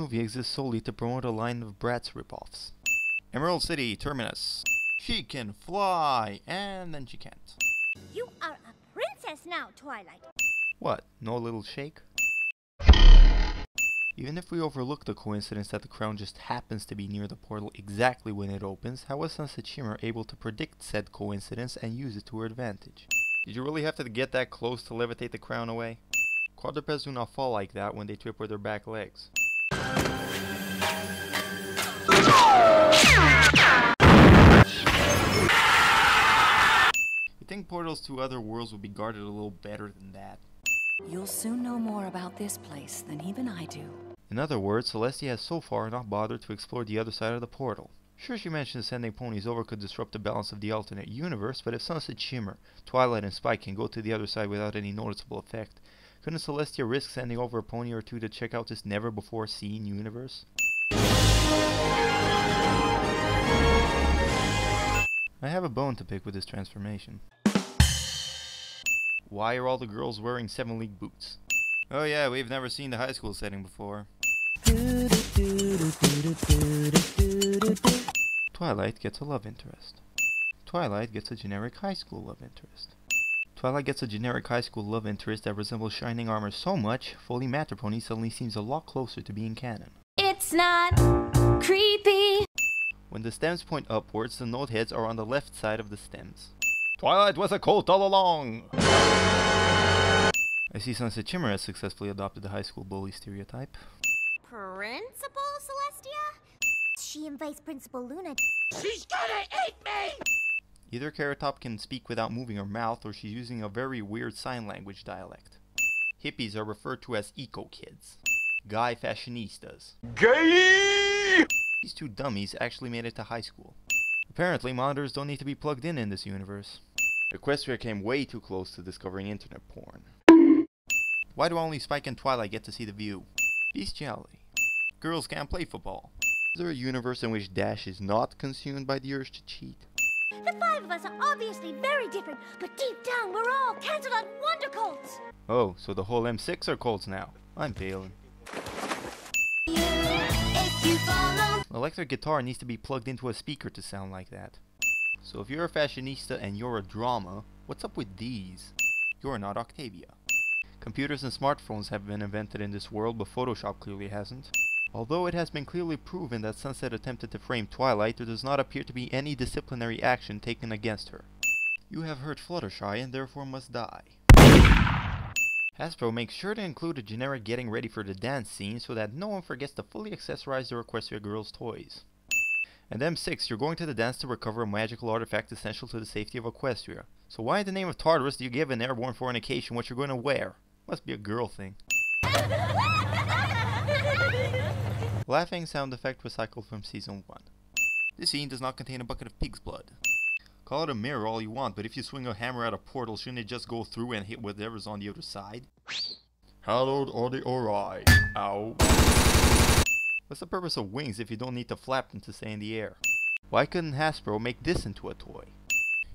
movie exists solely to promote a line of Bratz ripoffs. Emerald City, Terminus. She can fly, and then she can't. You are a princess now, Twilight. What, no little shake? Even if we overlook the coincidence that the crown just happens to be near the portal exactly when it opens, how was Sunset Shimmer able to predict said coincidence and use it to her advantage? Did you really have to get that close to levitate the crown away? Quadrupeds do not fall like that when they trip with their back legs. You'd think portals to other worlds would be guarded a little better than that. You'll soon know more about this place than even I do. In other words, Celestia has so far not bothered to explore the other side of the portal. Sure, she mentioned sending ponies over could disrupt the balance of the alternate universe, but if Sunset Shimmer, Twilight, and Spike can go to the other side without any noticeable effect, couldn't Celestia risk sending over a pony or two to check out this never-before-seen universe? I have a bone to pick with this transformation. Why are all the girls wearing 7 League boots? Oh yeah, we've never seen the high school setting before. Twilight gets a love interest. Twilight gets a generic high school love interest. Twilight gets a generic high school love interest that resembles Shining Armor so much, Foaly Matripony suddenly seems a lot closer to being canon. It's not creepy. When the stems point upwards, the node heads are on the left side of the stems. Twilight was a cult all along! I see Sunset Shimmer has successfully adopted the high school bully stereotype. Principal Celestia? She and Vice Principal Luna. She's gonna eat me! Either Carrot Top can speak without moving her mouth, or she's using a very weird sign language dialect. Hippies are referred to as eco-kids. Guy fashionistas. Gay! These two dummies actually made it to high school. Apparently, monitors don't need to be plugged in this universe. Equestria came way too close to discovering internet porn. Why do only Spike and Twilight get to see the view? Bestiality. Girls can't play football. Is there a universe in which Dash is not consumed by the urge to cheat? The 5 of us are obviously very different, but deep down we're all cancelled on wonder cults. Oh, so the whole M6 are cults now. I'm bailing. An electric guitar needs to be plugged into a speaker to sound like that. So if you're a fashionista and you're a drama, what's up with these? You're not Octavia. Computers and smartphones have been invented in this world, but Photoshop clearly hasn't. Although it has been clearly proven that Sunset attempted to frame Twilight, there does not appear to be any disciplinary action taken against her. You have hurt Fluttershy and therefore must die. Hasbro makes sure to include a generic getting ready for the dance scene so that no one forgets to fully accessorize their Equestria girls' toys. And M6, you're going to the dance to recover a magical artifact essential to the safety of Equestria. So why in the name of Tartarus do you give an airborne fornication what you're going to wear? Must be a girl thing. Laughing sound effect recycled from Season 1. This scene does not contain a bucket of pig's blood. Call it a mirror all you want, but if you swing a hammer at a portal, shouldn't it just go through and hit whatever's on the other side? Hallowed are the Ori. Ow. What's the purpose of wings if you don't need to flap them to stay in the air? Why couldn't Hasbro make this into a toy?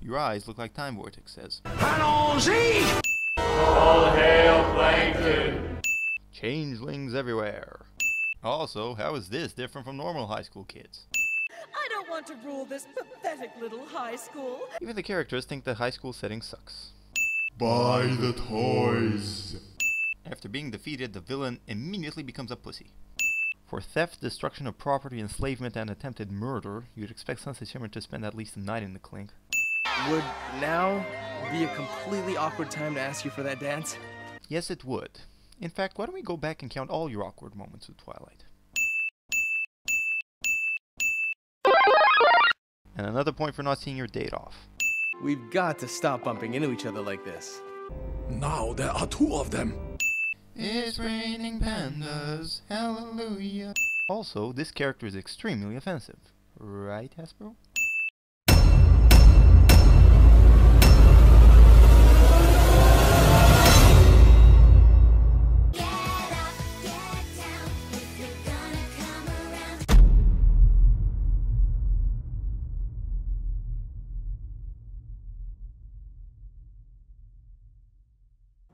Your eyes look like Time Vortex says. Allons-y! All hail Plankton! Changelings everywhere. Also, how is this different from normal high school kids? I don't want to rule this pathetic little high school. Even the characters think the high school setting sucks. Buy the toys! After being defeated, the villain immediately becomes a pussy. For theft, destruction of property, enslavement, and attempted murder, you'd expect Sunset Shimmer to spend at least a night in the clink. Would now be a completely awkward time to ask you for that dance? Yes, it would. In fact, why don't we go back and count all your awkward moments with Twilight? And another point for not seeing your date off. We've got to stop bumping into each other like this. Now there are 2 of them. It's raining pandas, hallelujah. Also, this character is extremely offensive. Right, Hasbro?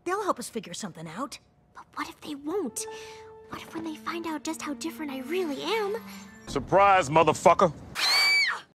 They'll help us figure something out. But what if they won't? What if when they find out just how different I really am? Surprise, motherfucker!